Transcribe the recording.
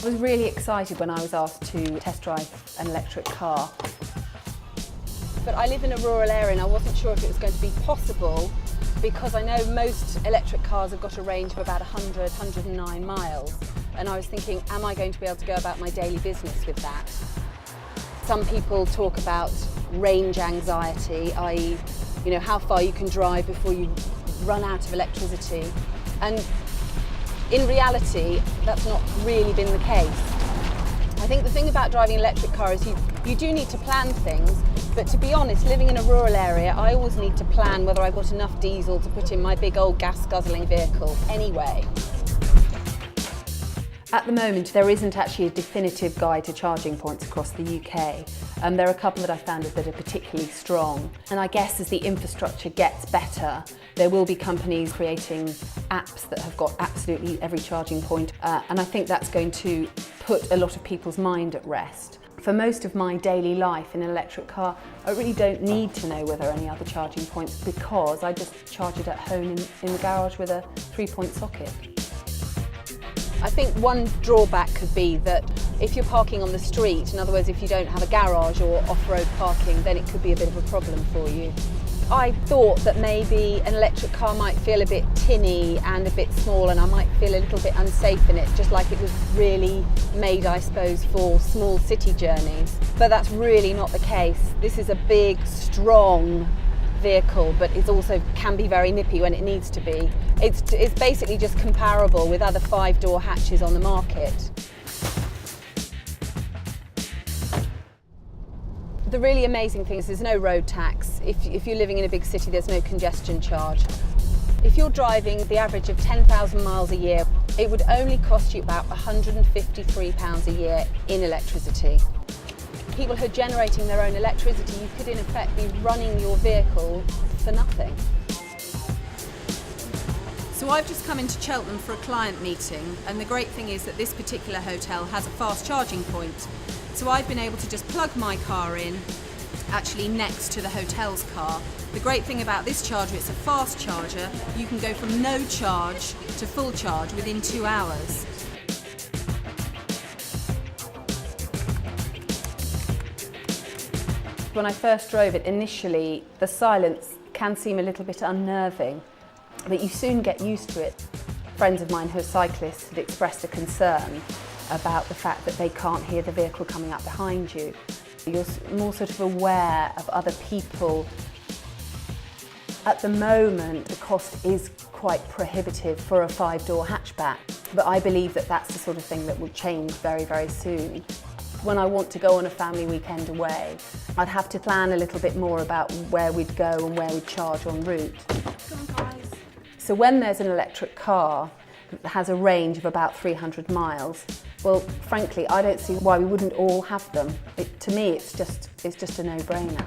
I was really excited when I was asked to test drive an electric car. But I live in a rural area and I wasn't sure if it was going to be possible because I know most electric cars have got a range of about 100, 109 miles. And I was thinking, am I going to be able to go about my daily business with that? Some people talk about range anxiety, i.e., how far you can drive before you run out of electricity. And in reality, that's not really been the case. I think the thing about driving an electric car is you do need to plan things, but to be honest, living in a rural area, I always need to plan whether I've got enough diesel to put in my big old gas-guzzling vehicle anyway. At the moment, there isn't actually a definitive guide to charging points across the UK. There are a couple that I found that are particularly strong. And I guess as the infrastructure gets better, there will be companies creating apps that have got absolutely every charging point. And I think that's going to put a lot of people's mind at rest. For most of my daily life in an electric car, I really don't need to know whether there are any other charging points because I just charge it at home in the garage with a 3-point socket. I think one drawback could be that if you're parking on the street, in other words, if you don't have a garage or off-road parking, then it could be a bit of a problem for you. I thought that maybe an electric car might feel a bit tinny and a bit small and I might feel a little bit unsafe in it, just like it was really made, I suppose, for small city journeys. But that's really not the case. This is a big, strong vehicle, but it also can be very nippy when it needs to be. It's basically just comparable with other 5-door hatches on the market. The really amazing thing is there's no road tax. If you're living in a big city, there's no congestion charge. If you're driving the average of 10,000 miles a year, it would only cost you about £153 a year in electricity. People who are generating their own electricity, you could in effect be running your vehicle for nothing. So I've just come into Cheltenham for a client meeting, and the great thing is that this particular hotel has a fast charging point. So I've been able to just plug my car in, actually next to the hotel's car. The great thing about this charger, it's a fast charger. You can go from no charge to full charge within 2 hours. When I first drove it, initially the silence can seem a little bit unnerving, but you soon get used to it. Friends of mine who are cyclists had expressed a concern about the fact that they can't hear the vehicle coming up behind you. You're more sort of aware of other people. At the moment, the cost is quite prohibitive for a 5-door hatchback, but I believe that that's the sort of thing that will change very, very soon. When I want to go on a family weekend away, I'd have to plan a little bit more about where we'd go and where we'd charge en route. Come on, guys. So when there's an electric car that has a range of about 300 miles, well, frankly, I don't see why we wouldn't all have them. To me, it's just a no-brainer.